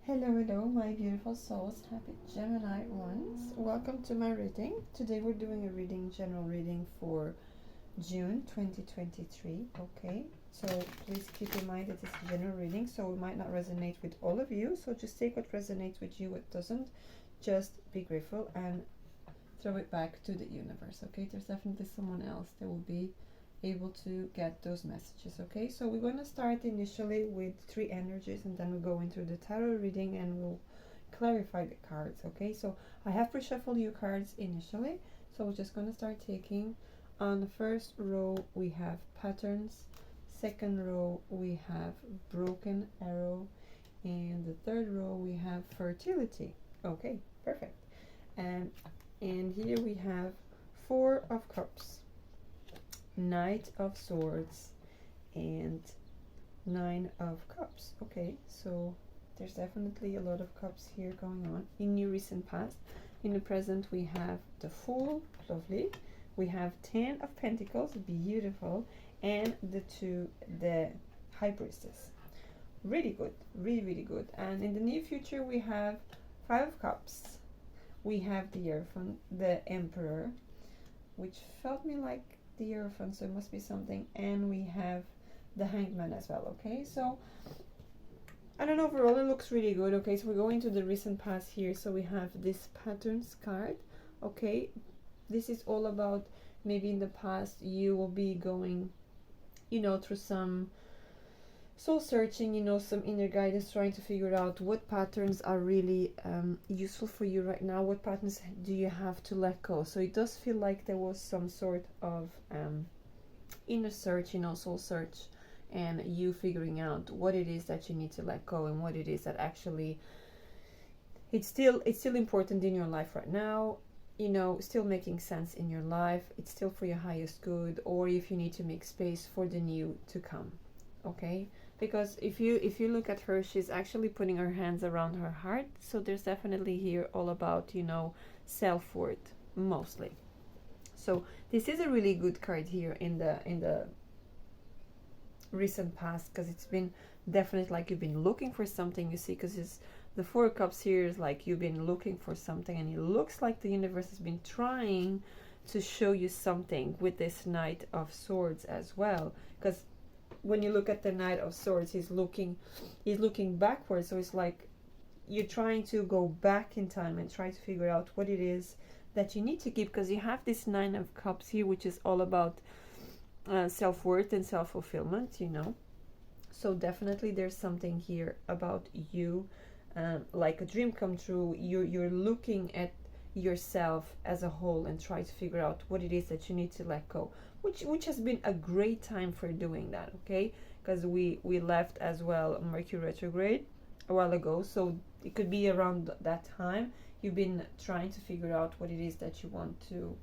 Hello, hello, my beautiful souls. Happy Gemini ones. Welcome to my reading. Today we're doing a general reading for June 2023. Okay, so please keep in mind that it's a general reading, so it might not resonate with all of you. So just take what resonates with you, what doesn't. Just be grateful and throw it back to the universe. Okay, there's definitely someone else that will be able to get those messages. Okay, so we're going to start initially with three energies, and then we'll go into the tarot reading and we'll clarify the cards. Okay, so I have pre-shuffled your cards initially, so we're just going to start taking. On the first row we have patterns, second row we have broken arrow, and the third row we have fertility. Okay, perfect. And here we have Four of Cups, Knight of Swords, and Nine of Cups. Okay, so there's definitely a lot of cups here going on in your recent past. In the present we have the Fool, lovely. We have 10 of Pentacles, beautiful, and the High Priestess. Really good, really good. And in the near future we have Five of Cups. We have the Hierophant, the Emperor, which felt me like the Hierophant, so it must be something. And we have the Hanged Man as well. Okay, so I don't know, overall it looks really good. Okay, so we're going to the recent past here. So we have this Patterns card. Okay, this is all about maybe in the past you will be going, through some soul searching, some inner guidance, trying to figure out what patterns are really useful for you right now. What patterns do you have to let go? So it does feel like there was some sort of inner search, soul search, and you figuring out what it is that you need to let go and what it is that actually it's still important in your life right now. Still making sense in your life. It's still for your highest good, or if you need to make space for the new to come. Okay, because if you look at her, she's actually putting her hands around her heart. So there's definitely here all about self-worth mostly. So this is a really good card here in the recent past, because it's been definitely like you've been looking for something, you see, because it's the Four of Cups here is like you've been looking for something, and it looks like the universe has been trying to show you something with this Knight of Swords as well. Because when you look at the Knight of Swords, he's looking backwards, so it's like you're trying to go back in time and try to figure out what it is that you need to keep, because you have this Nine of Cups here, which is all about self-worth and self-fulfillment, so definitely there's something here about you, like a dream come true. You're looking at yourself as a whole and try to figure out what it is that you need to let go, which has been a great time for doing that. Okay, because we left as well Mercury retrograde a while ago, so it could be around that time you've been trying to figure out what it is that you want to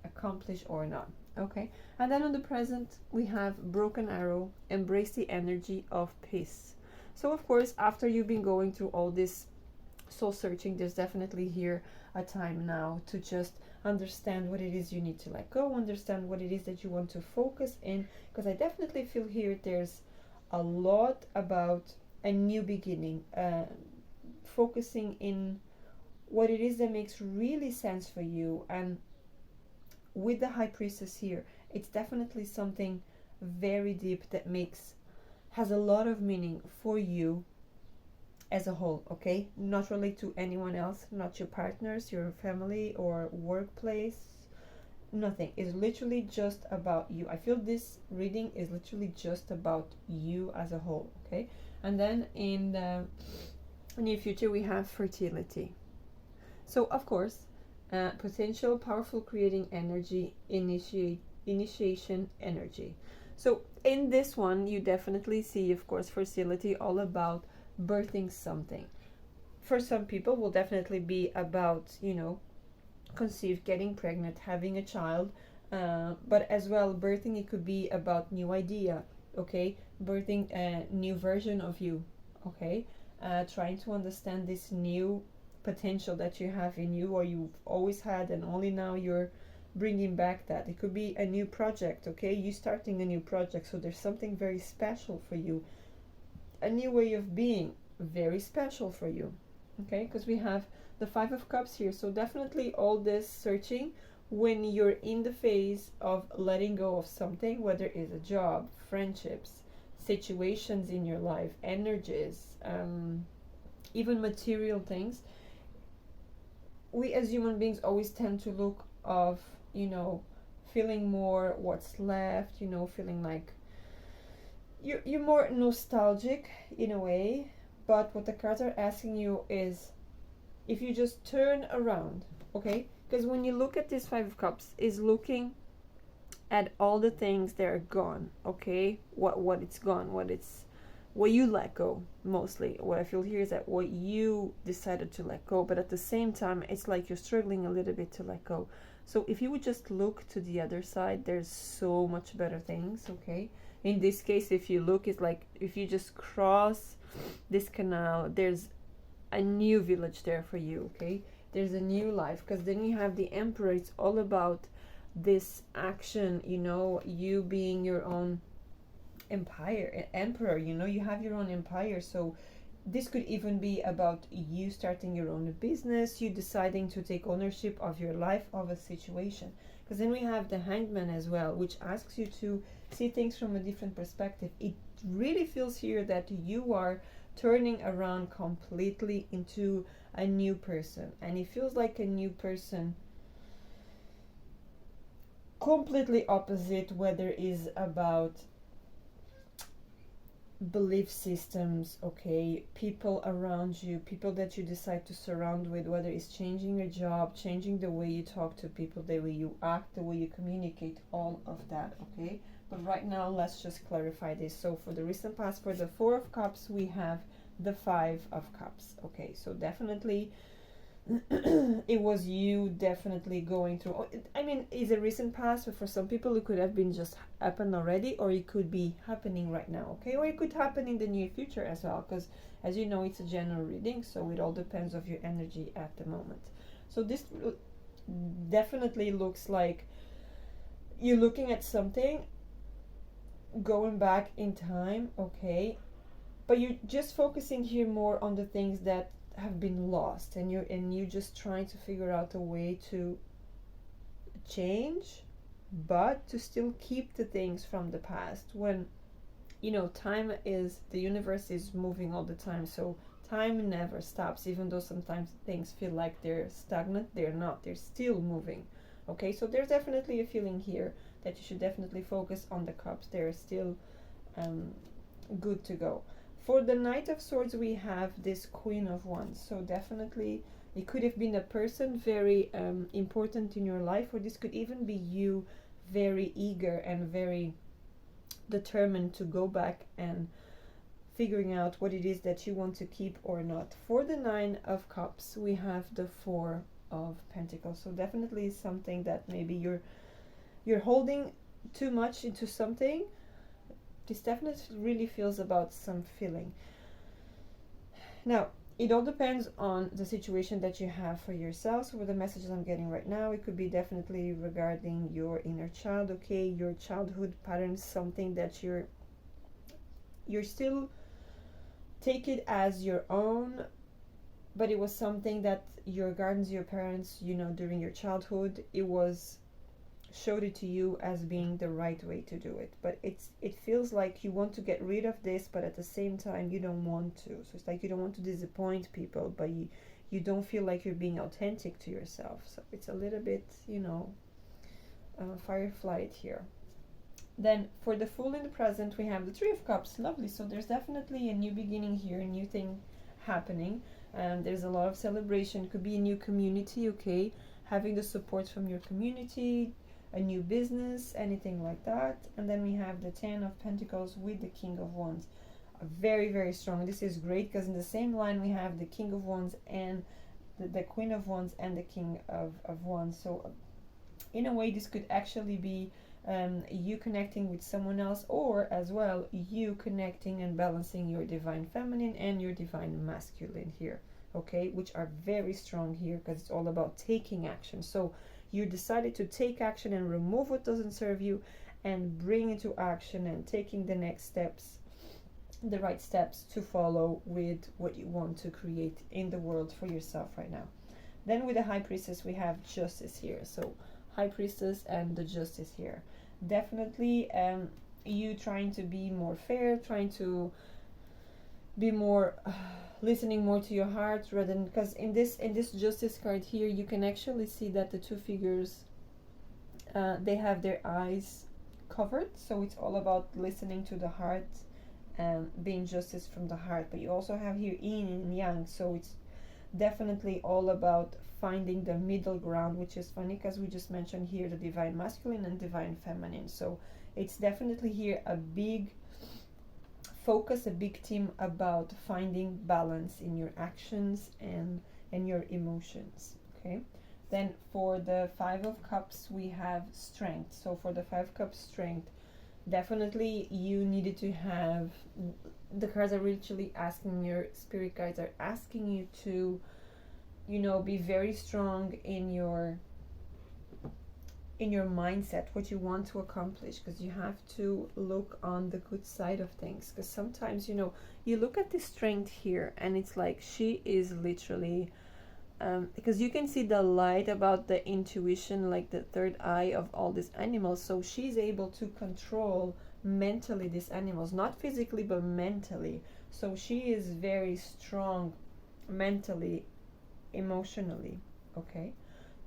accomplish or not. Okay, and then on the present we have Broken Arrow, embrace the energy of peace. So of course, after you've been going through all this soul searching, there's definitely here a time now to just understand what it is you need to let go, understand what it is that you want to focus in, because I definitely feel here there's a lot about a new beginning, focusing in what it is that makes really sense for you. And with the High Priestess here, it's definitely something very deep that has a lot of meaning for you as a whole. Okay, not relate to anyone else, not your partners, your family or workplace, nothing. It's literally just about you. I feel this reading is literally just about you as a whole. Okay, and then in the near future we have fertility. So of course, potential, powerful, creating energy, initiation energy. So in this one, you definitely see, of course, fertility all about birthing something. For some people, will definitely be about, conceive, getting pregnant, having a child. But as well, birthing, it could be about new idea, okay? Birthing a new version of you, okay? Trying to understand this new potential that you have in you, or you've always had, and only now you're bringing back that. It could be a new project, okay? You starting a new project, so there's something very special for you, a new way of being, very special for you. Okay, because we have the Five of Cups here. So definitely all this searching when you're in the phase of letting go of something, whether it's a job, friendships, situations in your life, energies, even material things. We as human beings always tend to look of, feeling more what's left, feeling like you're more nostalgic in a way. But what the cards are asking you is, if you just turn around, okay? Because when you look at this Five of Cups, is looking at all the things that are gone, okay? What it's gone, what you let go. Mostly what I feel here is that what you decided to let go, but at the same time it's like you're struggling a little bit to let go. So if you would just look to the other side, there's so much better things, okay? In this case, if you look, it's like if you just cross this canal, there's a new village there for you, okay? There's a new life. Because then you have the Emperor. It's all about this action, you being your own emperor, you have your own empire. So this could even be about you starting your own business, you deciding to take ownership of your life, of a situation. Because then we have the Hanged Man as well, which asks you to see things from a different perspective. It really feels here that you are turning around completely into a new person, and it feels like a new person completely opposite, whether it is about belief systems, okay, people around you, people that you decide to surround with, whether it's changing your job, changing the way you talk to people, the way you act, the way you communicate, all of that, okay? But right now, let's just clarify this. So for the recent past, for the Four of Cups, we have the Five of Cups, okay? So definitely it was you definitely going through, it's a recent past, but for some people it could have been just happened already, or it could be happening right now, okay? Or it could happen in the near future as well, because as you know, it's a general reading, so it all depends of your energy at the moment. So this definitely looks like you're looking at something going back in time, okay? But you're just focusing here more on the things that have been lost, and you just trying to figure out a way to change, but to still keep the things from the past. When time is, the universe is moving all the time, so time never stops. Even though sometimes things feel like they're stagnant, they're not, they're still moving, okay? So there's definitely a feeling here that you should definitely focus on the cups. They're still good to go. For the Knight of Swords, we have this Queen of Wands. So definitely it could have been a person very important in your life, or this could even be you, very eager and very determined to go back and figuring out what it is that you want to keep or not. For the Nine of Cups, we have the Four of Pentacles. So definitely something that maybe you're holding too much into something. This definitely really feels about some feeling. Now, it all depends on the situation that you have for yourself. So with the messages I'm getting right now, it could be definitely regarding your inner child, okay? Your childhood patterns, something that you're still take it as your own, but it was something that your guardians, your parents, during your childhood, showed it to you as being the right way to do it. But it feels like you want to get rid of this, but at the same time you don't want to. So it's like you don't want to disappoint people, but you don't feel like you're being authentic to yourself. So it's a little bit, fireflight here. Then for the Fool in the present, we have the Three of Cups. Lovely. So there's definitely a new beginning here, a new thing happening. There's a lot of celebration. Could be a new community, okay? Having the support from your community, a new business, anything like that. And then we have the Ten of Pentacles with the King of Wands. Very, very strong. This is great because in the same line we have the King of Wands and the Queen of Wands and the King of Wands. So in a way, this could actually be you connecting with someone else, or as well you connecting and balancing your divine feminine and your divine masculine here, okay, which are very strong here because it's all about taking action. So you decided to take action and remove what doesn't serve you and bring into action and taking the next steps the right steps to follow with what you want to create in the world for yourself right now. Then with the High Priestess, we have Justice here. So High Priestess and the Justice here. Definitely you trying to be more fair, trying to be more listening more to your heart, rather than, because in this Justice card here, you can actually see that the two figures, they have their eyes covered, so it's all about listening to the heart and being justice from the heart. But you also have here yin and yang, so it's definitely all about finding the middle ground, which is funny because we just mentioned here the divine masculine and divine feminine. So it's definitely here a big focus, a big theme about finding balance in your actions and your emotions. Okay, then for the Five of Cups, we have strength. So for the Five Cups strength, definitely you needed to have, the cards are actually asking, your spirit guides are asking you to, you know, be very strong in your mindset, what you want to accomplish, because you have to look on the good side of things. Because sometimes, you know, you look at the strength here and it's like she is literally because you can see the light about the intuition, like the third eye of all these animals. So she's able to control mentally these animals, not physically but mentally. So she is very strong mentally, emotionally. Okay,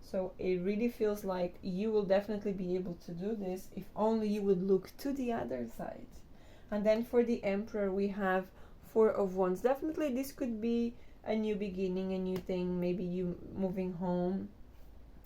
so it really feels like you will definitely be able to do this if only you would look to the other side. And then for the Emperor, we have Four of Wands. Definitely this could be a new beginning, a new thing, maybe you moving home,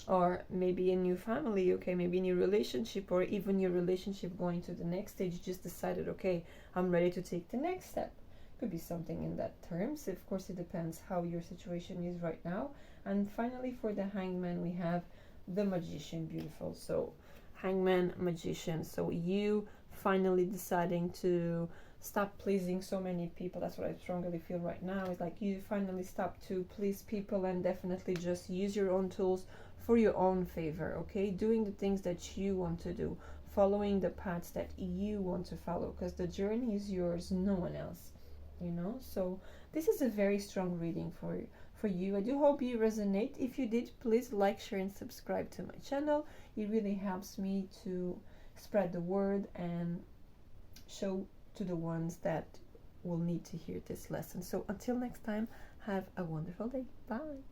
or maybe a new family, okay, maybe a new relationship, or even your relationship going to the next stage. You just decided, okay, I'm ready to take the next step. Could be something in that terms. Of course, it depends how your situation is right now. And finally, for the Hangman, we have the Magician. Beautiful. So Hangman, Magician. So you finally deciding to stop pleasing so many people. That's what I strongly feel right now. It's like you finally stop to please people and definitely just use your own tools for your own favor. Okay, doing the things that you want to do, following the paths that you want to follow, because the journey is yours, no one else, you know. So this is a very strong reading for you. I do hope you resonate. If you did, please like, share and subscribe to my channel. It really helps me to spread the word and show to the ones that will need to hear this lesson. So until next time, have a wonderful day. Bye.